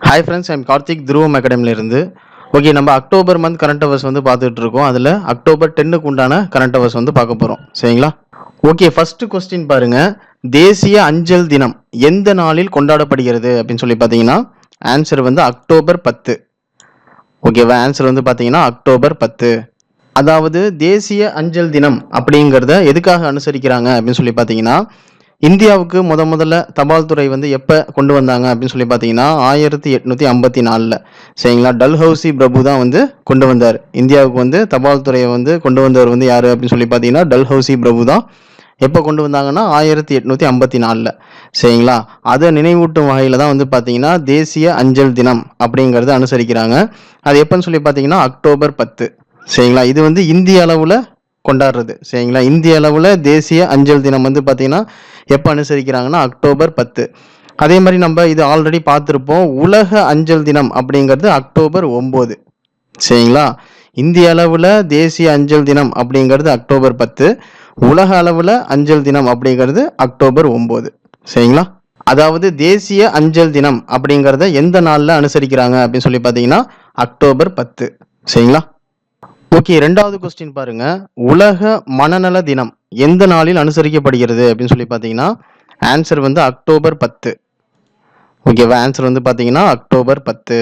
Hi friends, I'm Karthik, துருவம் அகாடமிலிருந்து. Okay, நம்ம October month current hours வந்து பார்த்துட்டு இருக்கோம். அதில் அக்டோபர் 10க்கு உண்டான கரண்ட் அவர்ஸ் வந்து பார்க்க போகிறோம். சரிங்களா? ஓகே, ஃபர்ஸ்ட் கொஸ்டின் பாருங்க. தேசிய அஞ்சல் தினம் எந்த நாளில் கொண்டாடப்படுகிறது அப்படின்னு சொல்லி பார்த்தீங்கன்னா ஆன்சர் வந்து அக்டோபர் 10. ஓகேவா? ஆன்சர் வந்து பார்த்தீங்கன்னா அக்டோபர் 10. அதாவது தேசிய அஞ்சல் தினம் அப்படிங்கிறத எதுக்காக அனுசரிக்கிறாங்க அப்படின்னு சொல்லி பார்த்தீங்கன்னா, இந்தியாவுக்கு முதல்ல தபால் துறை வந்து எப்போ கொண்டு வந்தாங்க அப்படின்னு சொல்லி பார்த்தீங்கன்னா 1854. சரிங்களா? டல்ஹவுசி பிரபு தான் வந்து கொண்டு வந்தார். இந்தியாவுக்கு வந்து தபால் துறையை வந்து கொண்டு வந்தவர் வந்து யார் அப்படின்னு சொல்லி பார்த்தீங்கன்னா டல்ஹவுசி பிரபு தான். எப்போ கொண்டு வந்தாங்கன்னா 1854. சரிங்களா? அதை நினைவூட்டும் வகையில் தான் வந்து பார்த்தீங்கன்னா தேசிய அஞ்சல் தினம் அப்படிங்கிறத அனுசரிக்கிறாங்க. அது எப்போன்னு சொல்லி பார்த்தீங்கன்னா அக்டோபர் 10. சரிங்களா? இது வந்து இந்திய அளவில் கொண்டாடுறது. சரிங்களா? இந்திய அளவில் தேசிய அஞ்சல் தினம் வந்து பார்த்தீங்கன்னா எப்போ அனுசரிக்கிறாங்கன்னா அக்டோபர் 10. அதே மாதிரி நம்ம இது ஆல்ரெடி பார்த்துருப்போம். உலக அஞ்சல் தினம் அப்படிங்கிறது அக்டோபர் 9. சரிங்களா? இந்திய அளவில் தேசிய அஞ்சல் தினம் அப்படிங்கிறது அக்டோபர் 10. உலக அளவில் அஞ்சல் தினம் அப்படிங்கிறது அக்டோபர் 9. சரிங்களா? அதாவது தேசிய அஞ்சல் தினம் அப்படிங்கிறத எந்த நாளில் அனுசரிக்கிறாங்க அப்படின்னு சொல்லி பார்த்தீங்கன்னா அக்டோபர் 10. சரிங்களா? ஓகே, ரெண்டாவது கொஸ்டின் பாருங்க. உலக மனநல தினம் எந்த நாளில் அனுசரிக்கப்படுகிறது அப்படின்னு சொல்லி பார்த்தீங்கன்னா ஆன்சர் வந்து அக்டோபர் 10. ஓகேவா? ஆன்சர் வந்து பார்த்தீங்கன்னா அக்டோபர் 10.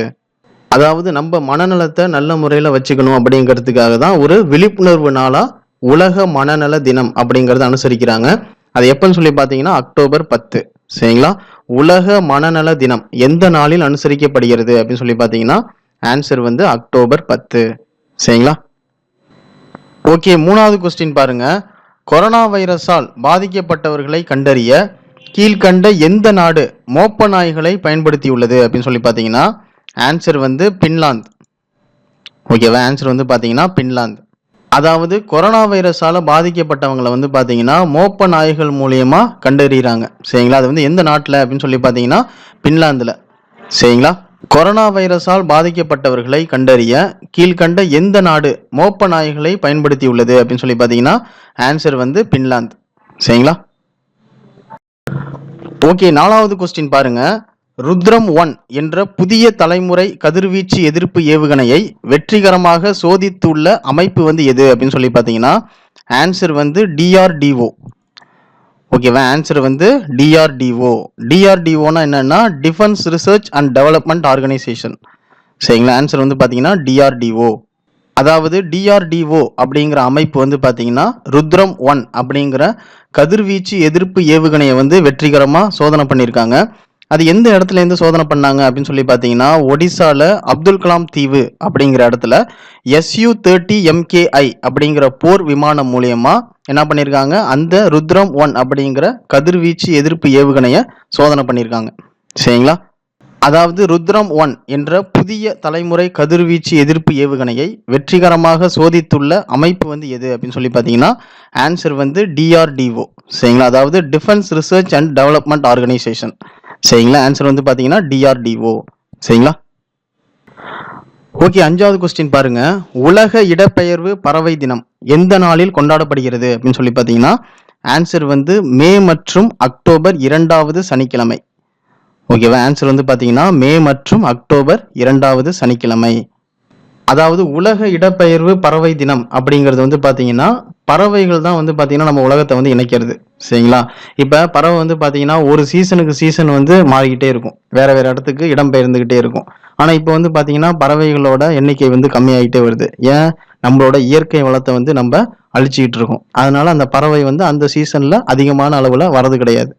அதாவது நம்ம மனநலத்தை நல்ல முறையில் வச்சுக்கணும் அப்படிங்கிறதுக்காக தான் ஒரு விழிப்புணர்வு நாளாக உலக மனநல தினம் அப்படிங்கிறத அனுசரிக்கிறாங்க. அது எப்போன்னு சொல்லி பார்த்தீங்கன்னா அக்டோபர் 10. சரிங்களா? உலக மனநல தினம் எந்த நாளில் அனுசரிக்கப்படுகிறது அப்படின்னு சொல்லி பார்த்தீங்கன்னா ஆன்சர் வந்து அக்டோபர் 10. சரிங்களா? ஓகே, மூணாவது கொஸ்டின் பாருங்க. கொரோனா வைரஸால் பாதிக்கப்பட்டவர்களை கண்டறிய கீழ்கண்ட எந்த நாடு மோப்ப நாய்களை பயன்படுத்தியுள்ளது அப்படின்னு சொல்லி பார்த்தீங்கன்னா ஆன்சர் வந்து பின்லாந்து. ஓகேவா? ஆன்சர் வந்து பார்த்தீங்கன்னா பின்லாந்து. அதாவது கொரோனா வைரஸால் பாதிக்கப்பட்டவங்களை வந்து பார்த்தீங்கன்னா மோப்ப நாய்கள் மூலியமா கண்டறிகிறாங்க. சரிங்களா? அது வந்து எந்த நாட்டில் அப்படின்னு சொல்லி பார்த்தீங்கன்னா பின்லாந்தில். சரிங்களா? கொரோனா வைரஸால் பாதிக்கப்பட்டவர்களை கண்டறிய கீழ்கண்ட எந்த நாடு மோப்ப நாய்களை பயன்படுத்தியுள்ளது அப்படின்னு சொல்லி பார்த்தீங்கன்னா ஆன்சர் வந்து பின்லாந்து. சரிங்களா? ஓகே, நாலாவது கொஸ்டின் பாருங்க. ருத்ரம் 1 என்ற புதிய தலைமுறை கதிர்வீச்சு எதிர்ப்பு ஏவுகணையை வெற்றிகரமாக சோதித்துள்ள அமைப்பு வந்து எது அப்படின்னு சொல்லி பார்த்தீங்கன்னா ஆன்சர் வந்து DRDO. ஓகேவா? ஆன்சர் வந்து DRDO. DRDOனா என்னன்னா defence research and development organisation. சரிங்களா? ஆன்சர் வந்து பார்த்தீங்கன்னா DRDO. அதாவது DRDO அப்படிங்கிற அமைப்பு வந்து பார்த்தீங்கன்னா ருத்ரம் 1 அப்படிங்கிற கதிர்வீச்சு எதிர்ப்பு ஏவுகணையை வந்து வெற்றிகரமாக சோதனை பண்ணியிருக்காங்க. அது எந்த இடத்துல இருந்து சோதனை பண்ணாங்க அப்படின்னு சொல்லி பார்த்தீங்கன்னா ஒடிசால அப்துல் கலாம் தீவு அப்படிங்கிற இடத்துல Su-30 MKI அப்படிங்கிற போர் விமானம் மூலியமா என்ன பண்ணியிருக்காங்க, அந்த ருத்ரம் 1 அப்படிங்கிற கதிர்வீச்சு எதிர்ப்பு ஏவுகணையை சோதனை பண்ணியிருக்காங்க. சரிங்களா? அதாவது ருத்ரம் 1 என்ற புதிய தலைமுறை கதிர்வீச்சு எதிர்ப்பு ஏவுகணையை வெற்றிகரமாக சோதித்துள்ள அமைப்பு வந்து எது அப்படின்னு சொல்லி பார்த்தீங்கன்னா ஆன்சர் வந்து DRDO. சரிங்களா? அதாவது defence research and development organisation. சரிங்களா? ஆன்சர் வந்து பார்த்தீங்கன்னா DRDO. சரிங்களா? ஓகே, அஞ்சாவது கொஸ்டின் பாருங்க. உலக இடப்பெயர்வு பறவை தினம் எந்த நாளில் கொண்டாடப்படுகிறது அப்படின்னு சொல்லி பார்த்தீங்கன்னா ஆன்சர் வந்து மே மற்றும் அக்டோபர் 2வது சனிக்கிழமை. ஓகேவா? ஆன்சர் வந்து பார்த்தீங்கன்னா மே மற்றும் அக்டோபர் 2வது சனிக்கிழமை. அதாவது உலக இடப்பெயர்வு பறவை தினம் அப்படிங்கிறது வந்து பார்த்தீங்கன்னா பறவைகள் தான் வந்து பார்த்தீங்கன்னா நம்ம உலகத்தை வந்து இணைக்கிறது. சரிங்களா? இப்போ பறவை வந்து பார்த்தீங்கன்னா ஒரு சீசனுக்கு சீசன் வந்து மாறிக்கிட்டே இருக்கும், வேற வேற இடத்துக்கு இடம் பெயர்ந்துக்கிட்டே இருக்கும். ஆனால் இப்போ வந்து பார்த்தீங்கன்னா பறவைகளோட எண்ணிக்கை வந்து கம்மியாகிட்டே வருது. ஏன்? நம்மளோட இயற்கை வளத்தை வந்து நம்ம அழிச்சிக்கிட்டு இருக்கோம். அதனால அந்த பறவை வந்து அந்த சீசனில் அதிகமான அளவில் வரது கிடையாது.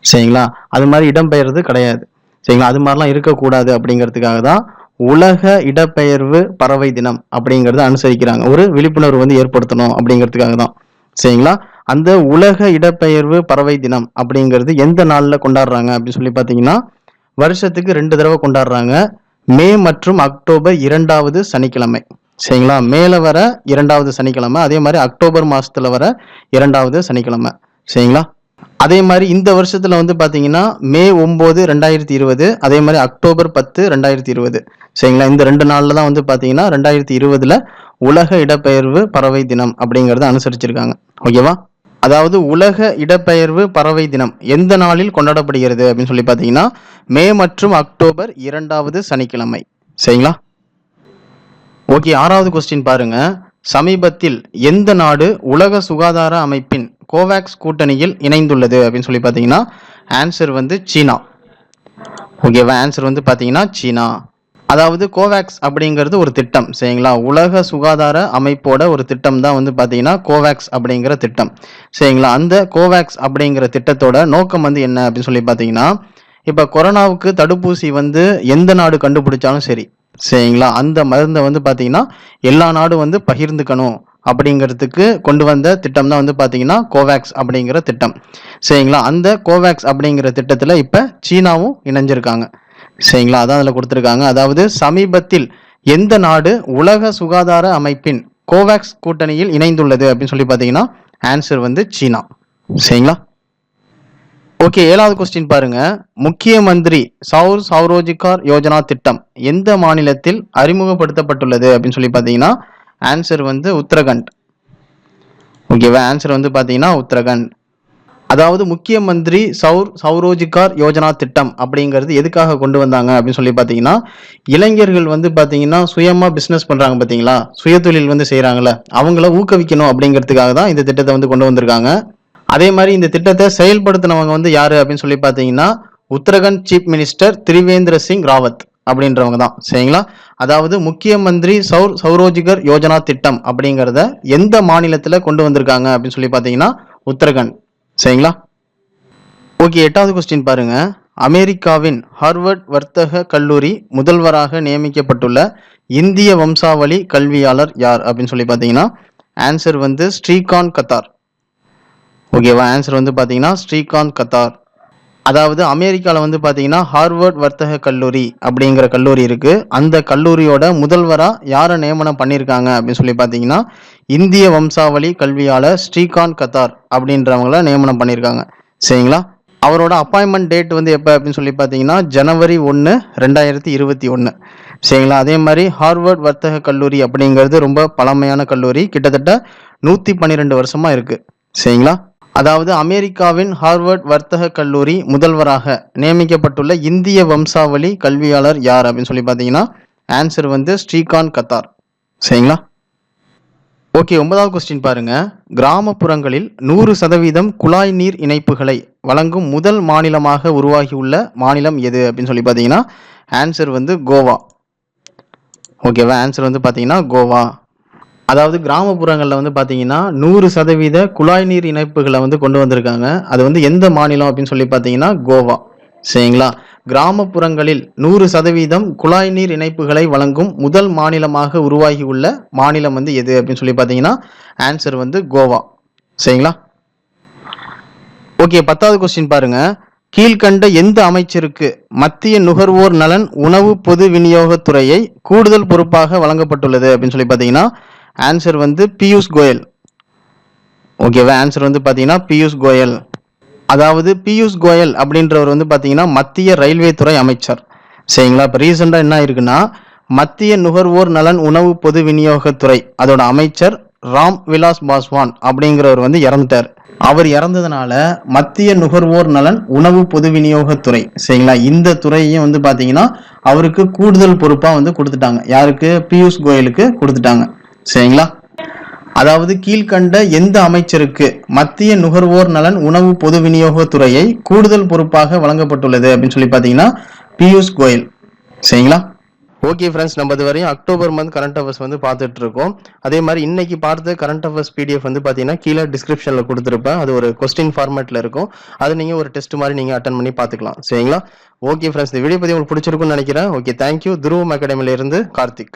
சரிங்களா? அது மாதிரி இடம்பெயர்றது கிடையாது. சரிங்களா? அது மாதிரிலாம் இருக்கக்கூடாது அப்படிங்கிறதுக்காக தான் உலக இடப்பெயர்வு பறவை தினம் அப்படிங்கிறத அனுசரிக்கிறாங்க. ஒரு விழிப்புணர்வு வந்து ஏற்படுத்தணும் அப்படிங்கிறதுக்காக தான். சரிங்களா? அந்த உலக இடப்பெயர்வு பறவை தினம் அப்படிங்கிறது எந்த நாளில் கொண்டாடுறாங்க அப்படின்னு சொல்லி பார்த்தீங்கன்னா வருஷத்துக்கு 2 தடவை கொண்டாடுறாங்க. மே மற்றும் அக்டோபர் 2வது சனிக்கிழமை. சரிங்களா? மேல வர 2வது சனிக்கிழமை, அதே மாதிரி அக்டோபர் மாசத்துல வர 2வது சனிக்கிழமை. சரிங்களா? அதே மாதிரி இந்த வருஷத்துல வந்து பாத்தீங்கன்னா மே 9 2020, அதே மாதிரி அக்டோபர் 10 2020. சரிங்களா? இந்த 2 நாள்ல தான் வந்து பாத்தீங்கன்னா 2020ல உலக இடப்பெயர்வு பறவை தினம் அப்படிங்கறத அனுசரிச்சிருக்காங்க. ஓகேவா? அதாவது உலக இடப்பெயர்வு பறவை தினம் எந்த நாளில் கொண்டாடப்படுகிறது அப்படின்னு சொல்லி பார்த்தீங்கன்னா மே மற்றும் அக்டோபர் 2வது சனிக்கிழமை. சரிங்களா? ஓகே, 6வது கொஸ்டின் பாருங்க. சமீபத்தில் எந்த நாடு உலக சுகாதார அமைப்பின் கோவேக்ஸ் கூட்டணியில் இணைந்துள்ளது அப்படின்னு சொல்லி பார்த்தீங்கன்னா ஆன்சர் வந்து சீனா. ஓகேவா? ஆன்சர் வந்து பார்த்தீங்கன்னா சீனா. அதாவது கோவேக்ஸ் அப்படிங்கிறது ஒரு திட்டம். சரிங்களா? உலக சுகாதார அமைப்போட ஒரு திட்டம் தான் வந்து பார்த்தீங்கன்னா கோவேக்ஸ் அப்படிங்கிற திட்டம். சரிங்களா? அந்த கோவேக்ஸ் அப்படிங்கிற திட்டத்தோட நோக்கம் வந்து என்ன அப்படின்னு சொல்லி பார்த்தீங்கன்னா இப்போ கொரோனாவுக்கு தடுப்பூசி வந்து எந்த நாடு கண்டுபிடிச்சாலும் சரி, சரிங்களா, அந்த மருந்தை வந்து பார்த்தீங்கன்னா எல்லா நாடும் வந்து பகிர்ந்துக்கணும் அப்படிங்கிறதுக்கு கொண்டு வந்த திட்டம் தான் வந்து பார்த்தீங்கன்னா கோவேக்ஸ் அப்படிங்கிற திட்டம். சரிங்களா? அந்த கோவேக்ஸ் அப்படிங்கிற திட்டத்தில் இப்போ சீனாவும் இணைஞ்சிருக்காங்க. சரிங்களா? அதான் அதில் கொடுத்துருக்காங்க. அதாவது சமீபத்தில் எந்த நாடு உலக சுகாதார அமைப்பின் கோவேக்ஸ் கூட்டணியில் இணைந்துள்ளது அப்படின்னு சொல்லி பார்த்தீங்கன்னா ஆன்சர் வந்து சீனா. சரிங்களா? ஓகே, 7வது கொஸ்டின் பாருங்க. முக்கிய மந்திரி சௌரோஜிகார் யோஜனா திட்டம் எந்த மாநிலத்தில் அறிமுகப்படுத்தப்பட்டுள்ளது அப்படின்னு சொல்லி பார்த்தீங்கன்னா ஆன்சர் வந்து உத்தரகண்ட். ஓகேவா? ஆன்சர் வந்து பார்த்தீங்கன்னா உத்தரகண்ட். அதாவது முக்கிய மந்திரி சௌரோஜிகார் யோஜனா திட்டம் அப்படிங்கிறது எதுக்காக கொண்டு வந்தாங்க அப்படின்னு சொல்லி பார்த்தீங்கன்னா இளைஞர்கள் வந்து பார்த்தீங்கன்னா சுயமாக பிஸ்னஸ் பண்ணுறாங்க பார்த்தீங்களா, சுயதொழில் வந்து செய்கிறாங்களே, அவங்கள ஊக்குவிக்கணும் அப்படிங்கிறதுக்காக தான் இந்த திட்டத்தை வந்து கொண்டு வந்திருக்காங்க. அதே மாதிரி இந்த திட்டத்தை செயல்படுத்தினவங்க வந்து யாரு அப்படின்னு சொல்லி பார்த்தீங்கன்னா உத்தரகண்ட் சீஃப் மினிஸ்டர் திரிவேந்திர சிங் ராவத் அப்படின்றவங்க தான். சரிங்களா? அதாவது முக்கிய மந்திரி சௌரோஜிகர் யோஜனா திட்டம் அப்படிங்கிறத எந்த மாநிலத்தில் கொண்டு வந்திருக்காங்க அப்படின்னு சொல்லி பார்த்தீங்கன்னா உத்தரகண்ட். சரிங்களா? ஓகே, 8வது கொஸ்டின் பாருங்க. அமெரிக்காவின் ஹார்வர்ட் வர்த்தக கல்லூரி முதல்வராக நியமிக்கப்பட்டுள்ள இந்திய வம்சாவளி கல்வியாளர் யார் அப்படின்னு சொல்லி பார்த்தீங்கன்னா ஆன்சர் வந்து ஸ்ரீகாந்த் கத்தார். ஓகேவா? ஆன்சர் வந்து பார்த்தீங்கன்னா ஸ்ரீகாந்த் கத்தார். அதாவது அமெரிக்காவில் வந்து பார்த்தீங்கன்னா ஹார்வர்ட் வர்த்தக கல்லூரி அப்படிங்கிற கல்லூரி இருக்கு. அந்த கல்லூரியோட முதல்வராக யாரை நியமனம் பண்ணியிருக்காங்க அப்படின்னு சொல்லி பார்த்தீங்கன்னா இந்திய வம்சாவளி கல்வியாளர் ஸ்ரீகாந்த் கத்தார் அப்படின்றவங்கள நியமனம் பண்ணியிருக்காங்க. சரிங்களா? அவரோட அப்பாயின்மெண்ட் டேட் வந்து எப்போ அப்படின்னு சொல்லி பார்த்தீங்கன்னா ஜனவரி 1, 2021. சரிங்களா? அதே மாதிரி ஹார்வர்ட் வர்த்தக கல்லூரி அப்படிங்கிறது ரொம்ப பழமையான கல்லூரி, கிட்டத்தட்ட 112 வருஷமா இருக்கு. சரிங்களா? அதாவது அமெரிக்காவின் ஹார்வர்ட் வர்த்தக கல்லூரி முதல்வராக நியமிக்கப்பட்டுள்ள இந்திய வம்சாவளி கல்வியாளர் யார் அப்படின்னு சொல்லி பார்த்தீங்கன்னா ஆன்சர் வந்து ஸ்ரீகாந்த் கத்தார். சரிங்களா? ஓகே, 9வது கொஸ்டின் பாருங்க. கிராமப்புறங்களில் 100% குழாய் நீர் இணைப்புகளை வழங்கும் முதல் மாநிலமாக உருவாகியுள்ள மாநிலம் எது அப்படின்னு சொல்லி பார்த்தீங்கன்னா ஆன்சர் வந்து கோவா. ஓகேவா? ஆன்சர் வந்து பார்த்தீங்கன்னா கோவா. அதாவது கிராமப்புறங்களில் வந்து பார்த்தீங்கன்னா 100% குழாய் நீர் இணைப்புகளை வந்து கொண்டு வந்திருக்காங்க. அது வந்து எந்த மாநிலம் அப்படின்னு சொல்லி பார்த்தீங்கன்னா கோவா. சரிங்களா? கிராமப்புறங்களில் 100% குழாய் நீர் இணைப்புகளை வழங்கும் முதல் மாநிலமாக உருவாகியுள்ள மாநிலம் வந்து எது அப்படின்னு சொல்லி பார்த்தீங்கன்னா ஆன்சர் வந்து கோவா. சரிங்களா? ஓகே, 10வது கொஸ்டின் பாருங்க. கீழ்கண்ட எந்த அமைச்சருக்கு மத்திய நுகர்வோர் நலன் உணவு பொது விநியோகத்துறையை கூடுதல் பொறுப்பாக வழங்கப்பட்டுள்ளது அப்படின்னு சொல்லி பார்த்தீங்கன்னா ஆன்சர் வந்து பியூஷ் கோயல். ஓகேவா? ஆன்சர் வந்து பார்த்தீங்கன்னா பியூஷ் கோயல். அதாவது பியூஷ் கோயல் அப்படின்றவர் வந்து பார்த்தீங்கன்னா மத்திய ரயில்வே துறை அமைச்சர். சரிங்களா? இப்போ ரீசெண்டாக என்ன இருக்குன்னா மத்திய நுகர்வோர் நலன் உணவு பொது விநியோகத்துறை அதோட அமைச்சர் ராம் விலாஸ் பாஸ்வான் அப்படிங்கிறவர் வந்து இறந்துட்டார். அவர் இறந்ததுனால மத்திய நுகர்வோர் நலன் உணவு பொது விநியோகத்துறை, சரிங்களா, இந்த துறையும் வந்து பார்த்தீங்கன்னா அவருக்கு கூடுதல் பொறுப்பாக வந்து கொடுத்துட்டாங்க. யாருக்கு? பியூஷ் கோயலுக்கு கொடுத்துட்டாங்க. சரிங்களா? அதாவது கீழ்கண்ட எந்த அமைச்சருக்கு மத்திய நுகர்வோர் நலன் உணவு பொது விநியோகத்துறையை கூடுதல் பொறுப்பாக வழங்கப்பட்டுள்ளது அப்படின்னு சொல்லி பார்த்தீங்கன்னா பியூஷ் கோயல். சரிங்களா? ஓகே ஃப்ரெண்ட்ஸ், நம்ம இதுவரையும் அக்டோபர் மந்த் கரண்ட் அஃபேர்ஸ் வந்து பார்த்துட்டு இருக்கோம். அதே மாதிரி இன்னைக்கு பார்த்த கரண்ட் அஃபேர்ஸ் பிடிஎஃப் வந்து பார்த்தீங்கன்னா கீழே டிஸ்கிரிப்ஷனில் கொடுத்துருப்பேன். அது ஒரு கொஸ்டின் ஃபார்மேட்டில் இருக்கும். அது நீங்கள் ஒரு டெஸ்ட் மாதிரி நீங்கள் அட்டன் பண்ணி பார்த்துக்கலாம். சரிங்களா? ஓகே ஃப்ரெண்ட்ஸ், இந்த வீடியோ பற்றி உங்களுக்கு பிடிச்சிருக்குன்னு நினைக்கிறேன். Okay, thank you. துருவம் அகாடமியில இருந்து கார்த்திக்.